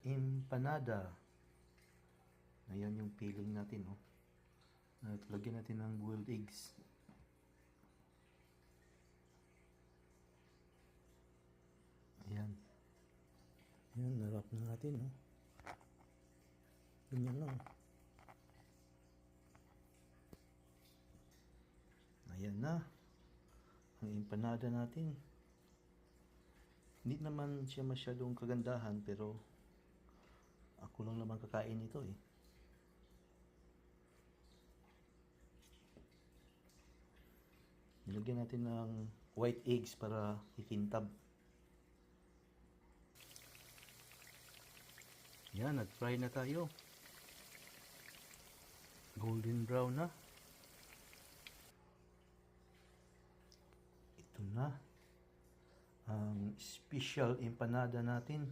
empanada. Ayan yung filling natin, oh. At lagyan natin ng boiled eggs. Ayan. Ayan, narap na natin, oh. Ganyan lang. Ayan na. Ang empanada natin. Hindi naman siya masyadong kagandahan, pero ako lang naman kakain ito, eh. Nilagyan natin ng white eggs para ikintab. Yan, nag-fry na tayo. Golden brown na. Ito na ang special empanada natin.